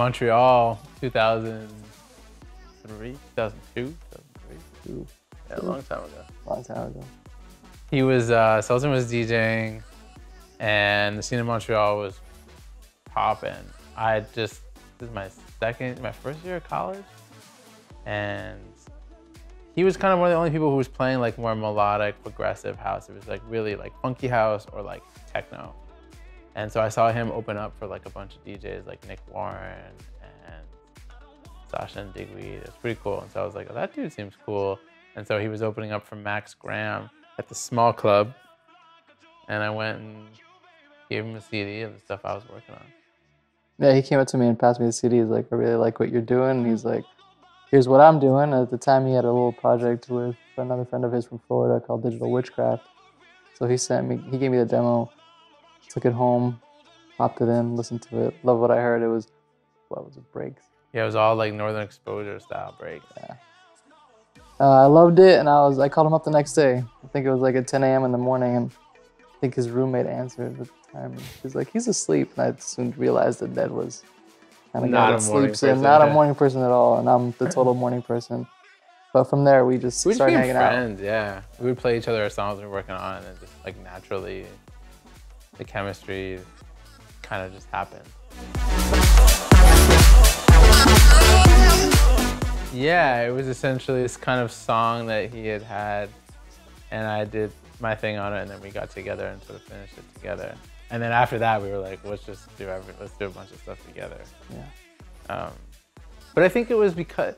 Montreal, 2003, 2002, 2003. Yeah, a long time ago. Long time ago. He was, Sultan was DJing, and the scene in Montreal was popping. This is my first year of college, and he was kind of one of the only people who was playing like more melodic, progressive house. It was like really like funky house or like techno. And so I saw him open up for like a bunch of DJs like Nick Warren and Sasha and Digweed. It was pretty cool. And so I was like, oh, that dude seems cool. And so he was opening up for Max Graham at the small club. And I went and gave him a CD of the stuff I was working on. Yeah, he came up to me and passed me the CD. He's like, I really like what you're doing. And he's like, here's what I'm doing. At the time, he had a little project with another friend of his from Florida called Digital Witchcraft. So he gave me the demo, took it home, popped it in, listened to it, loved what I heard. It was, what was it, breaks? Yeah, it was all like Northern Exposure style breaks. Yeah. I loved it, and I called him up the next day. I think it was like at 10 a.m. in the morning, and I think his roommate answered at the time. He's like, he's asleep, and I soon realized that Ned was kind of guy that sleeps in, not a morning person at all, and I'm the total morning person. But from there, we just started hanging friends, out. Yeah, we would play each other songs we were working on, and just like naturally, the chemistry kind of just happened. Yeah, it was essentially this kind of song that he had, and I did my thing on it, and then we got together and sort of finished it together. And then after that, we were like, let's do a bunch of stuff together. Yeah. But I think it was because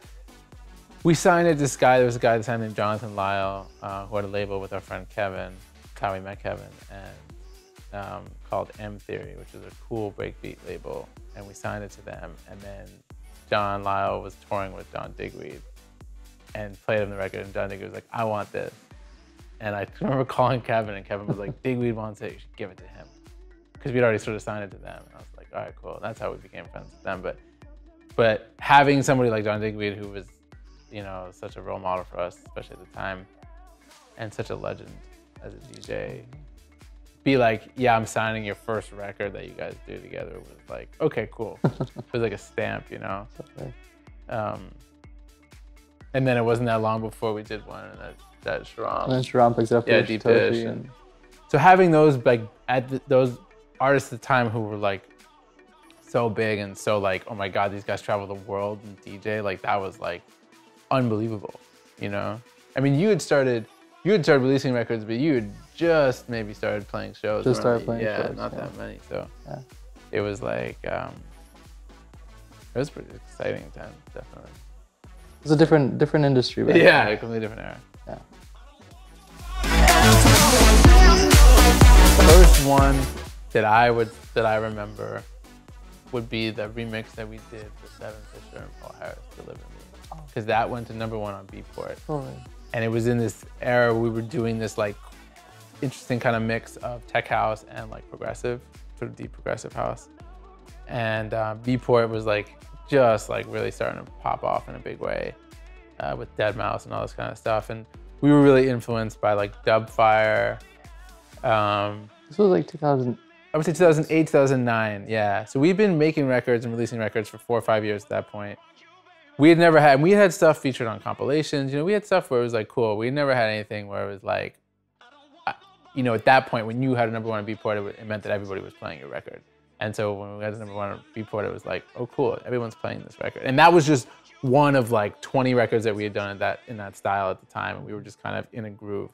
we signed it. There was a guy at the time named Jonathan Lyle, who had a label with our friend Kevin. That's how we met Kevin, and called M Theory, which is a cool breakbeat label. And we signed it to them, and then John Lyle was touring with John Digweed and played him the record, and John Digweed was like, I want this. And I remember calling Kevin, and Kevin was like, Digweed wants it, you should give it to him. Because we'd already sort of signed it to them. And I was like, all right, cool. And that's how we became friends with them. But having somebody like John Digweed, who was, you know, such a role model for us, especially at the time, and such a legend as a DJ, be like, yeah, I'm signing your first record that you guys do together, was like, okay, cool. It was like a stamp, you know? Okay. And then it wasn't that long before we did one, and that Sarraf. And then Sarraf picks it up. Yeah, Deep Dish. And so having those, like, those artists at the time who were like so big and so like, oh my God, these guys travel the world and DJ, like that was like unbelievable, you know? I mean, you had started releasing records, but you had just maybe started playing shows. Just started playing shows. Yeah, not that many. So yeah. It was like, it was pretty exciting time, definitely. It was a different industry, right? Yeah, a completely different era. Yeah. The first one that I remember would be the remix that we did for Seven Fisher and Paul Harris, Deliver Me. Because that went to #1 on Beatport. Oh, right. And it was in this era we were doing this like interesting kind of mix of tech house and like progressive, sort of deep progressive house. And Beatport was like just like really starting to pop off in a big way with Deadmau5 and all this kind of stuff. And we were really influenced by like Dubfire. This was like 2000. I would say 2008, 2009, yeah. So we've been making records and releasing records for 4 or 5 years at that point. We had stuff featured on compilations. You know, we had stuff where it was like cool. We never had anything where it was like, you know, at that point when you had a #1 on Beatport, it meant that everybody was playing your record. And so when we had the #1 on Beatport, it was like, oh cool, everyone's playing this record. And that was just one of like 20 records that we had done in that style at the time. And we were just kind of in a groove.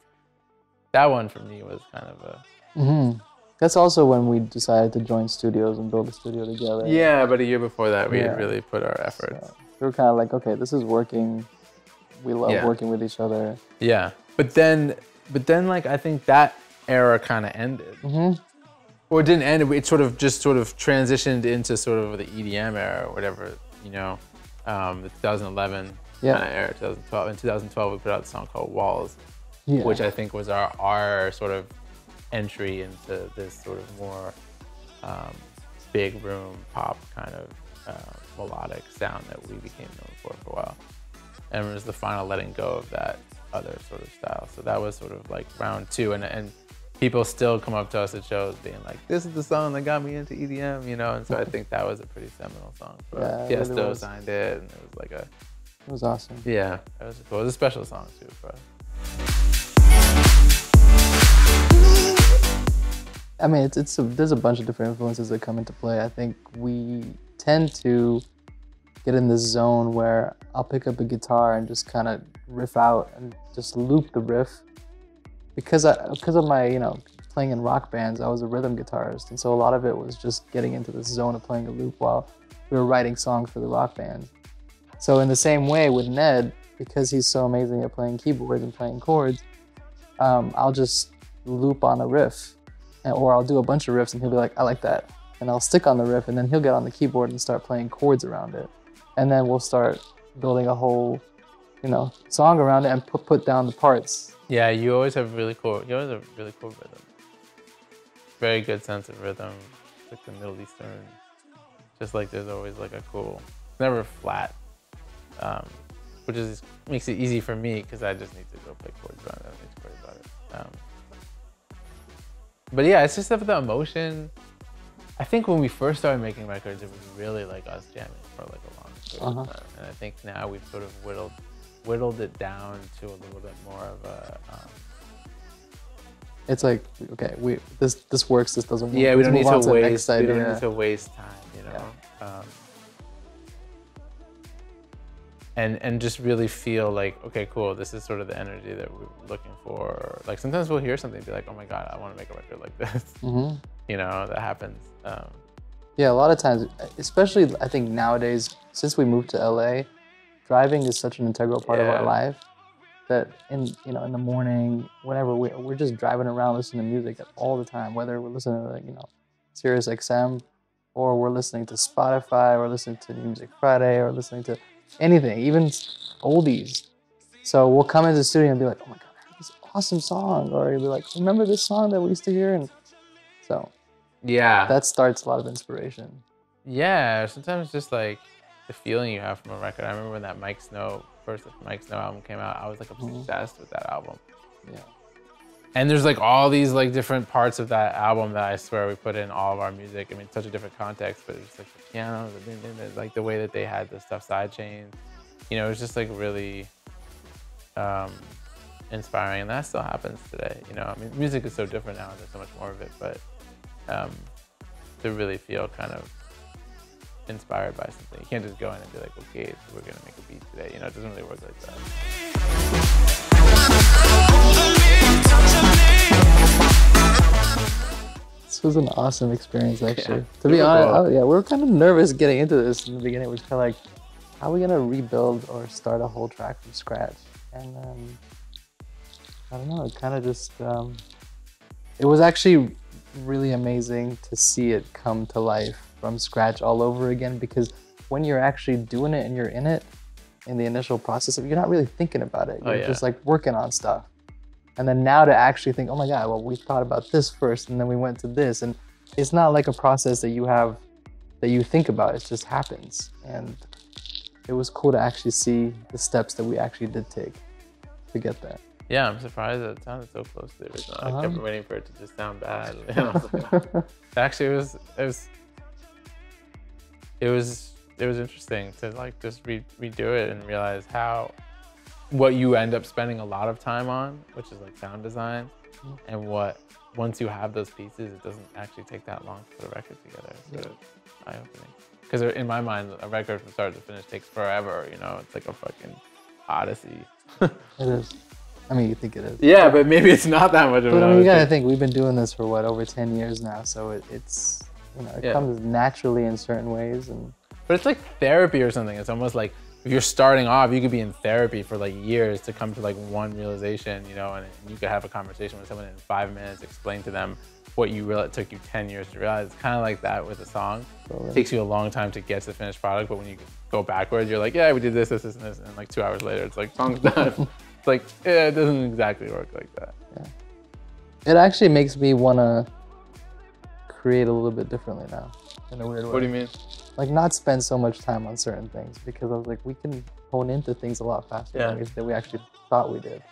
That one for me was kind of a... Mm-hmm. That's also when we decided to join studios and build a studio together. Yeah, but a year before that, we had really put our efforts. So we were kind of like, okay, this is working. We love working with each other. Yeah, but then like I think that era kind of ended. Mm-hmm. Or it didn't end. It sort of transitioned into sort of the EDM era or whatever, you know, the 2011 kind of era, 2012. In 2012, we put out a song called Walls, which I think was our sort of entry into this sort of more big room pop kind of melodic sound that we became known for a while. And it was the final letting go of that other sort of style. So that was sort of like round 2. And people still come up to us at shows being like, this is the song that got me into EDM, you know? And so I think that was a pretty seminal song for us. Yeah, it Tiesto really signed it, and it was like a... It was awesome. Yeah, it was cool. It was a special song too for us. I mean, there's a bunch of different influences that come into play. I think we tend to get in this zone where I'll pick up a guitar and just kind of riff out and just loop the riff. Because of my, you know, playing in rock bands, I was a rhythm guitarist. And so a lot of it was just getting into this zone of playing a loop while we were writing songs for the rock bands. So in the same way with Ned, because he's so amazing at playing keyboards and playing chords, I'll just loop on a riff. Or I'll do a bunch of riffs and he'll be like, I like that. And I'll stick on the riff and then he'll get on the keyboard and start playing chords around it. And then we'll start building a whole, you know, song around it and put down the parts. Yeah, you always have really cool rhythm. Very good sense of rhythm, like the Middle Eastern. Just like there's always like a cool, never flat, which makes it easy for me because I just need to go play chords around it. I don't need to worry about it. But yeah, it's just about the emotion. I think when we first started making records, it was really like us jamming for like a long period of time. And I think now we've sort of whittled it down to a little bit more of a... It's like, okay, this works, this doesn't work. Yeah, we don't need to waste time, you know? Yeah. And just really feel like, okay, cool, this is sort of the energy that we're looking for. Like sometimes we'll hear something and be like, oh my God, I want to make a record like this. You know, that happens. Yeah, a lot of times, especially I think nowadays, since we moved to LA, driving is such an integral part of our life that in the morning, whenever we're just driving around listening to music all the time, whether we're listening to, you know, Sirius XM, or we're listening to Spotify, or listening to New Music Friday, or listening to anything, even oldies. So we'll come into the studio and be like, oh my God, I heard this awesome song. Or you'll be like, remember this song that we used to hear? And so yeah, that starts a lot of inspiration. Yeah, sometimes just like the feeling you have from a record. I remember when that first Mike Snow album came out, I was like obsessed with that album. Yeah. And there's like all these like different parts of that album that I swear we put in all of our music. I mean, such a different context, but it's like the piano, like the way that they had the stuff sidechained. You know, it was just like really inspiring, and that still happens today. You know, I mean, music is so different now, and there's so much more of it, but to really feel kind of inspired by something, you can't just go in and be like, okay, so we're gonna make a beat today. You know, it doesn't really work like that. This was an awesome experience, actually. Yeah, to be honest, we were kind of nervous getting into this in the beginning. It was kind of like, how are we gonna rebuild or start a whole track from scratch? And I don't know, it kind of just, it was actually really amazing to see it come to life from scratch all over again, because when you're actually doing it and you're in it, in the initial process of, you're not really thinking about it. You're just like working on stuff. And then now to actually think, oh my God, well, we thought about this first and then we went to this. And it's not like a process that you think about, it just happens. And it was cool to actually see the steps that we actually did take to get there. Yeah, I'm surprised that it sounded so close to the original. I kept waiting for it to just sound bad. And I was like, actually, it was interesting to like just redo it and realize what you end up spending a lot of time on, which is like sound design, and once you have those pieces, it doesn't actually take that long to put a record together. So it's eye-opening. Because in my mind, a record from start to finish takes forever. You know, it's like a fucking odyssey. It is. I mean, you think it is. Yeah, but maybe it's not that much of an odyssey. You gotta think, we've been doing this for what, over 10 years now, so it's, you know, it comes naturally in certain ways. But it's like therapy or something. It's almost like if you're starting off, you could be in therapy for like years to come to like one realization, you know, and you could have a conversation with someone in 5 minutes, explain to them what it took you 10 years to realize. It's kind of like that with a song. It takes you a long time to get to the finished product, but when you go backwards, you're like, yeah, we did this, this, this, and this, and like 2 hours later, it's like, song's done. It's like, yeah, it doesn't exactly work like that. Yeah. It actually makes me want to create a little bit differently now, in a weird way. What do you mean? Like not spend so much time on certain things, because I was like, we can hone into things a lot faster than we actually thought we did.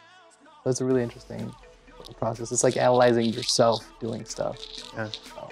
So it's a really interesting the process. It's like analyzing yourself doing stuff. Yeah. So.